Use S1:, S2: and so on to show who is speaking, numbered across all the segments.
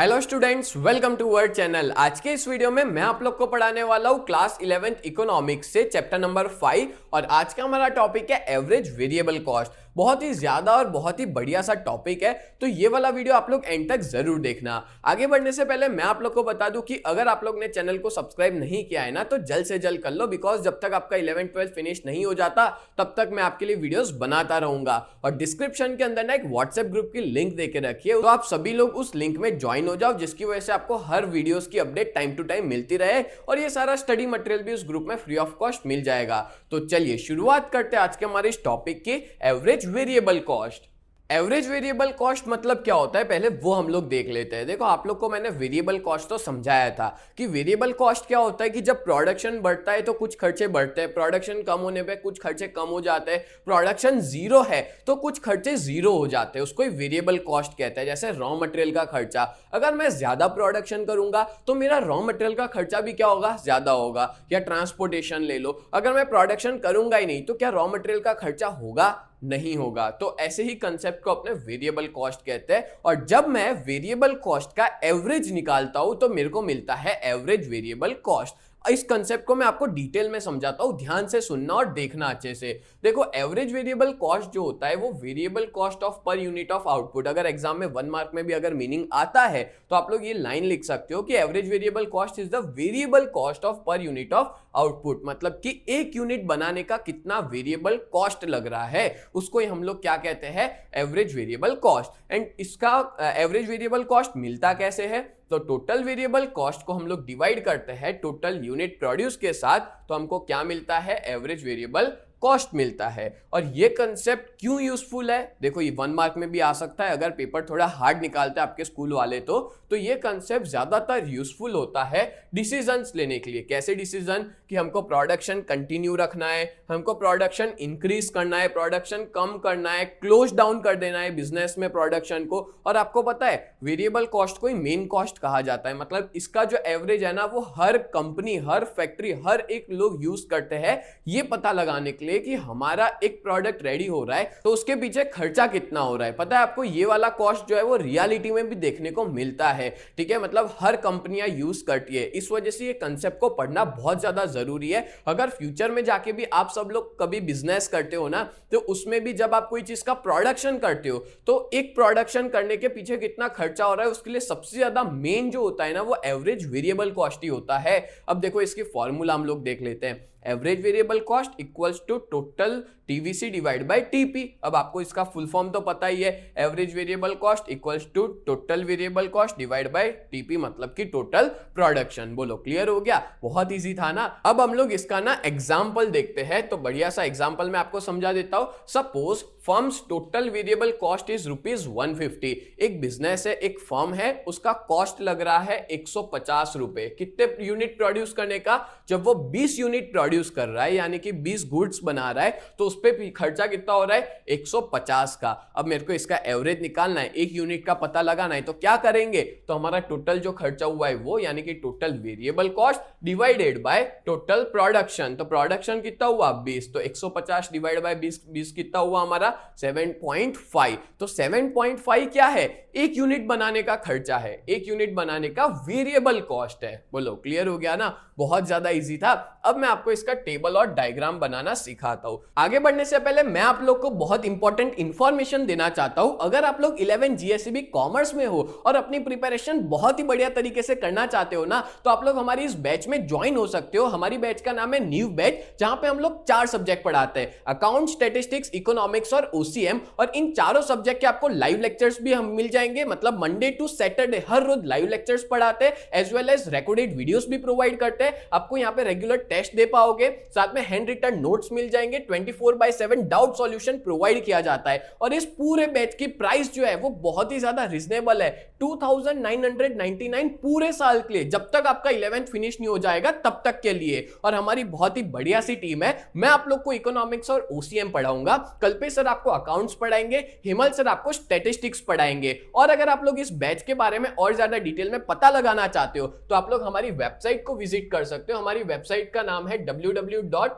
S1: Hello students, welcome to word channel. आज के इस वीडियो में मैं आप लोग को पढ़ाने वाला हूँ क्लास 11th इकोनॉमिक्स से चैप्टर नंबर 5 और आज का हमारा टॉपिक है एवरेज वेरिएबल कॉस्ट। बहुत ही ज्यादा और बहुत ही बढ़िया सा टॉपिक है, तो ये वाला वीडियो आप लोग एंड तक जरूर देखना। आगे बढ़ने से पहले मैं आप लोग को बता दूं कि अगर आप लोग ने चैनल को सब्सक्राइब नहीं किया है ना तो जल्द से जल्द कर लो, बिकॉज जब तक आपका 11th 12th फिनिश नहीं हो जाता तब तक मैं आपके लिए वीडियोस बनाता रहूंगा। और डिस्क्रिप्शन के अंदर ना एक व्हाट्सएप ग्रुप की लिंक देके रखी है, तो आप सभी लोग उस लिंक में ज्वाइन हो जाओ, जिसकी वजह से आपको हर वीडियोस की अपडेट टाइम टू टाइम मिलती रहे और ये सारा स्टडी मटेरियल भी उस ग्रुप में फ्री ऑफ कॉस्ट मिल जाएगा। तो चलिए शुरुआत करते हैं आज के हमारे इस टॉपिक की, average variable cost. Average variable cost मतलब क्या होता है, पहले वो हम लोग देख लेते हैं। देखो, आप लोग को मैंने वेरिएबल कॉस्ट तो समझाया था कि वेरिएबल कॉस्ट क्या होता है कि जब प्रोडक्शन बढ़ता है तो कुछ खर्चे बढ़ते हैं, प्रोडक्शन कम होने पे कुछ खर्चे कम हो जाते हैं, प्रोडक्शन जीरो है तो कुछ खर्चे जीरो हो जाते हैं, उसको वेरिएबल कॉस्ट कहते हैं। जैसे रॉ मटेरियल का खर्चा, अगर मैं ज्यादा प्रोडक्शन करूंगा तो मेरा रॉ मटेरियल का खर्चा भी क्या होगा, ज्यादा होगा। या ट्रांसपोर्टेशन ले लो, अगर मैं प्रोडक्शन करूंगा ही नहीं तो क्या रॉ मटेरियल का खर्चा होगा, नहीं होगा। तो ऐसे ही कंसेप्ट को अपने वेरिएबल कॉस्ट कहते हैं। और जब मैं वेरिएबल कॉस्ट का एवरेज निकालता हूं तो मेरे को मिलता है एवरेज वेरिएबल कॉस्ट। इस कंसेप्ट को मैं आपको डिटेल में समझाता हूं, ध्यान से सुनना और देखना अच्छे से। देखो, एवरेज वेरिएबल कॉस्ट जो होता है वो variable cost of per unit of output. अगर एग्जाम में 1 मार्क में भी अगर मीनिंग आता है तो आप लोग ये लाइन लिख सकते हो कि average variable cost is the variable cost of per unit of output. मतलब कि एक यूनिट बनाने का कितना वेरिएबल कॉस्ट लग रहा है उसको ही हम लोग क्या कहते हैं, एवरेज वेरिएबल कॉस्ट। एंड इसका एवरेज वेरिएबल कॉस्ट मिलता कैसे है, तो टोटल वेरिएबल कॉस्ट को हम लोग डिवाइड करते हैं टोटल यूनिट प्रोड्यूस के साथ, तो हमको क्या मिलता है, एवरेज वेरिएबल कॉस्ट मिलता है। और ये कंसेप्ट क्यों यूजफुल है, देखो ये 1 मार्क में भी आ सकता है, अगर पेपर थोड़ा हार्ड निकालते हैं आपके स्कूल वाले तो ये कंसेप्ट ज्यादातर यूजफुल होता है डिसीजंस लेने के लिए। कैसे डिसीजन, कि हमको प्रोडक्शन कंटिन्यू रखना है, हमको प्रोडक्शन इंक्रीज करना है, प्रोडक्शन कम करना है, क्लोज डाउन कर देना है बिजनेस में प्रोडक्शन को। और आपको पता है वेरिएबल कॉस्ट को ही मेन कॉस्ट कहा जाता है। मतलब इसका जो एवरेज है ना वो हर कंपनी, हर फैक्ट्री, हर एक लोग यूज करते हैं ये पता लगाने के लिए कि हमारा एक प्रोडक्ट रेडी हो रहा है तो उसके पीछे खर्चा कितना हो रहा है। पता है आपको, ये वाला कॉस्ट जो है वो रियलिटी में भी देखने को मिलता है। ठीक है, मतलब हर कंपनियां यूज करती है, इस वजह से ये कंसेप्ट को पढ़ना बहुत ज्यादा जरूरी है। अगर फ्यूचर में जाके भी आप सब लोग कभी बिजनेस करते हो ना तो उसमें भी जब आप कोई चीज का प्रोडक्शन करते हो तो एक प्रोडक्शन करने के पीछे कितना खर्चा हो रहा है उसके लिए सबसे ज्यादा मेन जो होता है ना वो एवरेज वेरिएबल कॉस्ट ही होता है। अब देखो इसकी फॉर्मूला हम लोग देख लेते हैं। Average variable cost equals to total TVC divide by TP. अब आपको इसका फुल फॉर्म तो पता ही है, average variable cost equals to total variable cost divide by TP, मतलब कि टोटल प्रोडक्शन। बोलो क्लियर हो गया, बहुत इजी था ना। अब हम लोग इसका ना एग्जांपल देखते हैं, तो बढ़िया सा एग्जांपल मैं आपको समझा देता हूं। Suppose firms total variable cost is ₹150। एक बिजनेस है, एक फर्म है, उसका कॉस्ट लग रहा है 150 रुपए। कितने यूनिट प्रोड्यूस करने का, जब वो 20 यूनिट प्रोड्यूस कर रहा है यानी कि 20 गुड्स बना रहा है तो उस पे खर्चा कितना हो रहा है, 150 का। अब मेरे को इसका एवरेज निकालना है, एक यूनिट का पता लगाना है, तो क्या करेंगे, तो हमारा टोटल जो खर्चा हुआ है वो यानी कि total variable cost divided by total production. तो प्रोडक्शन कितना हुआ, 20, तो 150 डिवाइड बाय 20 कितना हुआ हमारा, 7.5। तो 7.5 क्या है, एक यूनिट बनाने का खर्चा है, एक यूनिट बनाने का वेरिएबल कॉस्ट है। बोलो क्लियर हो गया ना, बहुत ज्यादा इजी था। अब मैं आपको इसका टेबल और डायग्राम बनाना सिखाता हूं। आगे बढ़ने से पहले मैं आप लोग को बहुत इंपॉर्टेंट इंफॉर्मेशन देना चाहता हूं। अगर आप लोग 11 जीएसईबी कॉमर्स में हो और अपनी प्रिपरेशन बहुत ही बढ़िया तरीके से करना चाहते हो ना तो आप लोग हमारी इस बैच में ज्वाइन हो सकते हो। हमारी बैच का नाम है न्यू बैच, जहां पे हम लोग 4 सब्जेक्ट पढ़ाते हैं, अकाउंट, स्टैटिस्टिक्स, इकोनॉमिक्स और ओसीएम। और इन चारों सब्जेक्ट के आपको लाइव लेक्चर्स भी हम मिल जाएंगे, मतलब मंडे टू सैटरडे हर रोज लाइव लेक्चर्स पढ़ाते हैं, as well as recorded videos भी प्रोवाइड करते हैं। आपको यहाँ पे रेगुलर टेस्ट दे पाओगे, साथ में हैंड रिटन नोट्स मिल जाएंगे, 24/7 डाउट सॉल्यूशन प्रोवाइड किया जाता है। और इस पूरे बैच की प्राइस जो है वो बहुत ही ज्यादा रिजनेबल है, 2999 पूरे साल के लिए, जब तक आपका 11th फिनिश नहीं हो जाएगा तब तक के लिए। और हमारी बहुत ही बढ़िया सी टीम है, मैं आप लोग को इकोनॉमिक्स और ओसीएम पढ़ाऊंगा, कल्पेश सर आपको अकाउंट्स पढ़ाएंगे, हेमल सर आपको स्टैटिस्टिक्स पढ़ाएंगे। और अगर आप लोग इस बैच के बारे में और ज्यादा डिटेल में पता लगाना चाहते हो तो आप लोग हमारी वेबसाइट को विजिट कर सकते हो। हमारी वेबसाइट का नाम है www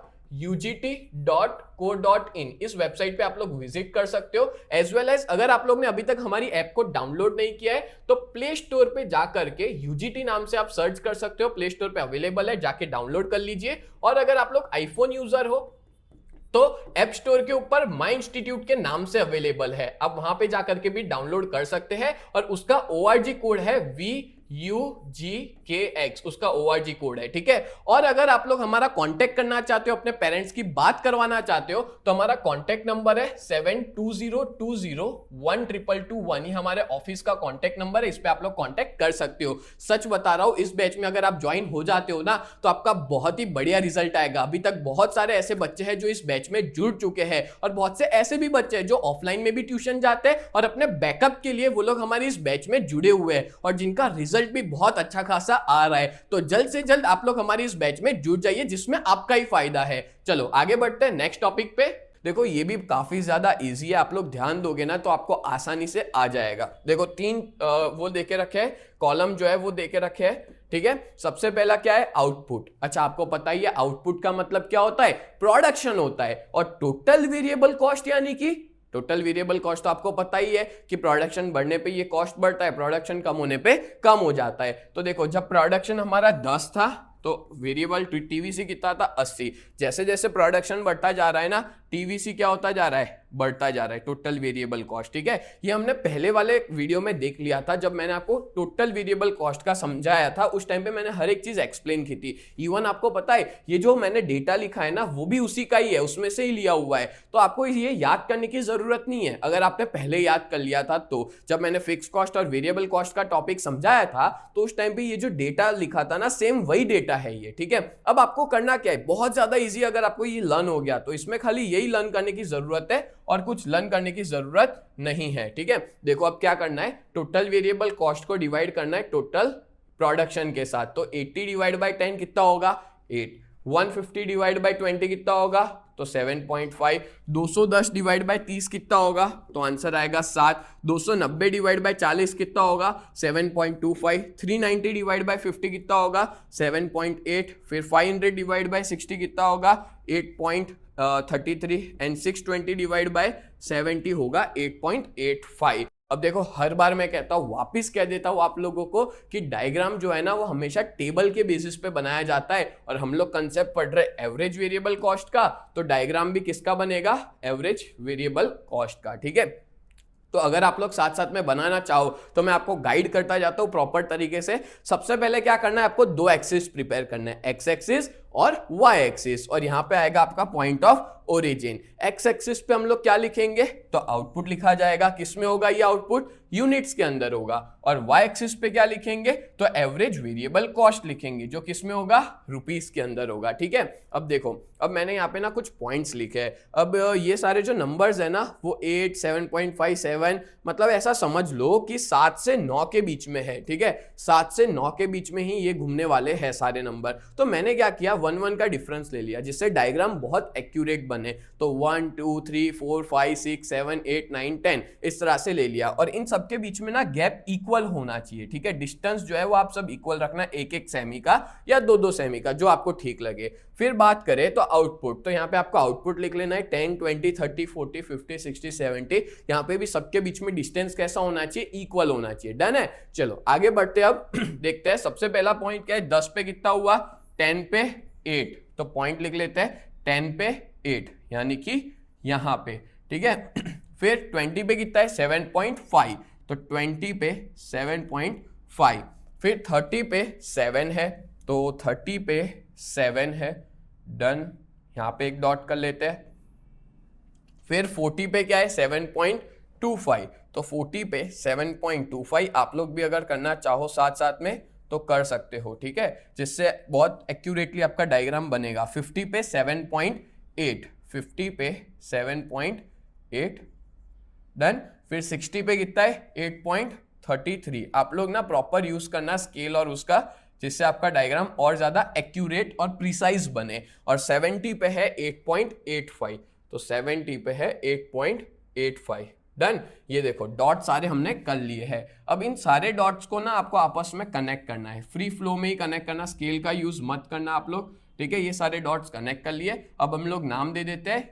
S1: ugt.co.in इस वेबसाइट पे आप लोग विजिट कर सकते हो। एज वेल एज अगर आप लोग ने अभी तक हमारी ऐप को डाउनलोड नहीं किया है तो प्ले स्टोर पे जाकर के UGT नाम से आप सर्च कर सकते हो, प्ले स्टोर पे अवेलेबल है, जाके डाउनलोड कर लीजिए। और अगर आप लोग आईफोन यूजर हो तो ऐप स्टोर के ऊपर माई इंस्टीट्यूट के नाम से अवेलेबल है, आप वहां पे जाकर के भी डाउनलोड कर सकते हैं। और उसका ORG कोड है VUGKX, उसका ORG कोड है, ठीक है। और अगर आप लोग हमारा कांटेक्ट करना चाहते हो, अपने पेरेंट्स की बात करवाना चाहते हो, तो हमारा कांटेक्ट नंबर है 7202012221, ये हमारे ऑफिस का कांटेक्ट नंबर है, इस पे आप लोग कांटेक्ट कर सकते हो। सच बता रहा हूं, इस बैच में अगर आप ज्वाइन हो जाते हो ना तो आपका बहुत ही बढ़िया रिजल्ट आएगा। अभी तक बहुत सारे ऐसे बच्चे हैं जो इस बैच में जुड़ चुके हैं, और बहुत से ऐसे भी बच्चे हैं जो ऑफलाइन में भी ट्यूशन जाते हैं और अपने बैकअप के लिए वो लोग हमारी इस बैच में जुड़े हुए हैं, और जिनका रिजल्ट भी बहुत अच्छा खासा आ रहा है। तो जल्द से जल्द आप लोग हमारी इस बैच में जुड़ जाइए, जिसमें आपका ही फायदा है। चलो आगे बढ़ते हैं नेक्स्ट टॉपिक पे। देखो ये भी काफी ज्यादा इजी है, आप लोग ध्यान दोगे ना तो आपको आसानी से आ जाएगा। देखो तीन वो देके रखे हैं, कॉलम जो है वो देके रखे हैं, ठीक है। सबसे पहला क्या है, आउटपुट। अच्छा आपको पता ही है आउटपुट का मतलब क्या होता है, प्रोडक्शन होता है। और टोटल वेरिएबल कॉस्ट यानी कि टोटल वेरिएबल कॉस्ट तो आपको पता ही है कि प्रोडक्शन बढ़ने पे ये कॉस्ट बढ़ता है, प्रोडक्शन कम होने पे कम हो जाता है। तो देखो जब प्रोडक्शन हमारा 10 था तो वेरिएबल TVC कितना था, 80। जैसे जैसे प्रोडक्शन बढ़ता जा रहा है ना, TVC क्या होता जा रहा है, बढ़ता जा रहा है, टोटल वेरिएबल कॉस्ट, ठीक है। ये हमने पहले वाले वीडियो में देख लिया था, जब मैंने आपको टोटल वेरिएबल कॉस्ट का समझाया था, उस टाइम पे मैंने हर एक चीज एक्सप्लेन की थी। इवन आपको पता है ये जो मैंने डेटा लिखा है ना वो भी उसी का ही है, उसमें से ही लिया हुआ है। तो आपको ये याद करने की जरूरत नहीं है, अगर आपने पहले याद कर लिया था तो। जब मैंने फिक्स कॉस्ट और वेरिएबल कॉस्ट का टॉपिक समझाया था तो उस टाइम पे ये जो डेटा लिखा था ना सेम वही डेटा है ये, ठीक है। अब आपको करना क्या है, बहुत ज्यादा इजी, अगर आपको ये लर्न हो गया तो इसमें खाली यही लर्न करने की जरूरत है और कुछ लर्न करने की जरूरत नहीं है, ठीक है। देखो अब क्या करना है, टोटल वेरिएबल कॉस्ट को डिवाइड करना है टोटल प्रोडक्शन के साथ। तो 80 डिवाइड बाय 10 कितना होगा, 8। 150 डिवाइड बाय 20 कितना होगा, तो 7.5। 210 डिवाइड बाय 30 कितना होगा, तो आंसर आएगा 7। 290 डिवाइड बाय 40 कितना होगा, 7.25। 390 डिवाइड बाय 50 कितना होगा, 7.8। फिर 500 डिवाइड बाय 60 कितना होगा, 8.33। एंड 620 डिवाइड बाय 70 होगा 8.85। अब देखो हर बार मैं कहता हूं, वापिस कह देता हूं आप लोगों को कि डायग्राम जो है ना वो हमेशा टेबल के बेसिस पे बनाया जाता है, और हम लोग कंसेप्ट पढ़ रहे एवरेज वेरिएबल कॉस्ट का, तो डायग्राम भी किसका बनेगा, एवरेज वेरिएबल कॉस्ट का, ठीक है। तो अगर आप लोग साथ साथ में बनाना चाहो तो मैं आपको गाइड करता जाता हूं प्रॉपर तरीके से। सबसे पहले क्या करना है, आपको दो एक्सिस प्रिपेयर करना है, एक्स एक्सिस और वाई एक्सिस, और यहां पे आएगा आपका point of origin. X axis पे हम लोग क्या लिखेंगे, तो आउटपुट लिखा जाएगा, किसमें होगा ये आउटपुट, यूनिट्स के अंदर होगा। और वाई एक्सिस पे क्या लिखेंगे, तो एवरेज वेरिएबल कॉस्ट लिखेंगे, जो किसमें होगा, रुपीस के अंदर होगा, ठीक है। अब देखो, अब मैंने यहाँ पे ना कुछ पॉइंट्स लिखे हैं। अब ये सारे जो नंबर्स है ना वो 8, 7.57, मतलब ऐसा समझ लो कि 7 से 9 के बीच में है, ठीक है। 7 से 9 के बीच में ही ये घूमने वाले हैं सारे नंबर। तो मैंने क्या किया, 1 का डिफरेंस ले लिया, जिससे डायग्राम बहुत एक्यूरेट बने। तो 1 2 3 4 5 6 7 8 9 10 इस तरह से ले लिया, और इन सबके बीच में ना गैप इक्वल होना चाहिए, ठीक है। डिस्टेंस जो है वो आप सब इक्वल रखना, 1-1 सेमी का या 2-2 सेमी का, जो आपको ठीक लगे। फिर बात करें तो आउटपुट, तो यहाँ पे आपको आउटपुट लिख लेना है 10 20 30 40 50 60 70। यहाँ पे भी सबके बीच में डिस्टेंस कैसा होना चाहिए, इक्वल होना चाहिए। डन है, चलो आगे बढ़ते हैं। अब देखते हैं सबसे पहला पॉइंट क्या है, 10 पे कितना हुआ, 10 पे 8, तो पॉइंट लिख लेते हैं 10 पे 8 यानी कि यहां पे, ठीक है। फिर 20 पे कितना है, 7.5, तो 20 पे 7.5। फिर 30 पे 7 है, तो 30 पे 7 है, डन, यहां पे एक डॉट कर लेते हैं। फिर 40 पे क्या है, 7.25, तो 40 पे 7.25 आप लोग भी अगर करना चाहो साथ साथ में तो कर सकते हो, ठीक है, जिससे बहुत एक्यूरेटली आपका डायग्राम बनेगा। 50 पे 7.8, 50 पे 7.8, डन। फिर 60 पे कितना है, 8.33। आप लोग ना प्रॉपर यूज करना स्केल और उसका, जिससे आपका डायग्राम और ज्यादा एक्यूरेट और प्रिसाइज बने। और 70 पे है 8.85, तो 70 पे है 8.85, डन। ये देखो डॉट सारे हमने कर लिए हैं। अब इन सारे डॉट्स को ना आपको आपस में कनेक्ट करना है, फ्री फ्लो में ही कनेक्ट करना, स्केल का यूज मत करना आप लोग, ठीक है, ये सारे डॉट्स कनेक्ट कर लिए। अब हम लोग नाम दे देते हैं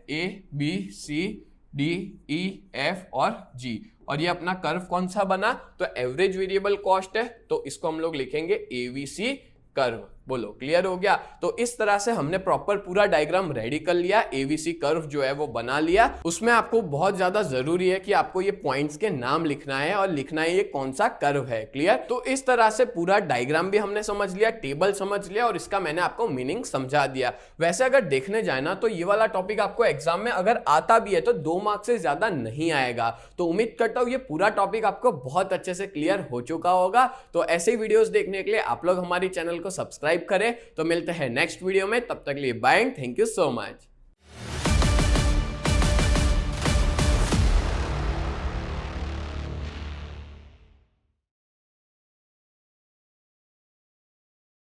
S1: ABCDEF और G, और ये अपना कर्व कौन सा बना, तो एवरेज वेरिएबल कॉस्ट है, तो इसको हम लोग लिखेंगे AVC कर्व। बोलो क्लियर हो गया। तो इस तरह से हमने प्रॉपर पूरा डायग्राम रेडी कर लिया, एवीसी कर्व जो है वो बना लिया। उसमें आपको बहुत ज्यादा जरूरी है कि आपको ये पॉइंट्स के नाम लिखना है और लिखना है ये कौन सा कर्व है। क्लियर। तो इस तरह से पूरा डायग्राम भी हमने समझ लिया, टेबल समझ लिया और इसका मैंने आपको मीनिंग समझा दिया। वैसे अगर देखने जाए ना तो ये वाला टॉपिक आपको एग्जाम में अगर आता भी है तो 2 मार्क्स से ज्यादा नहीं आएगा। तो उम्मीद करता हूं ये पूरा टॉपिक आपको बहुत अच्छे से क्लियर हो चुका होगा। तो ऐसे ही वीडियोस देखने के लिए आप लोग हमारी चैनल को सब्सक्राइब करें। तो मिलते हैं नेक्स्ट वीडियो में, तब तक के लिए bye and thank you so much.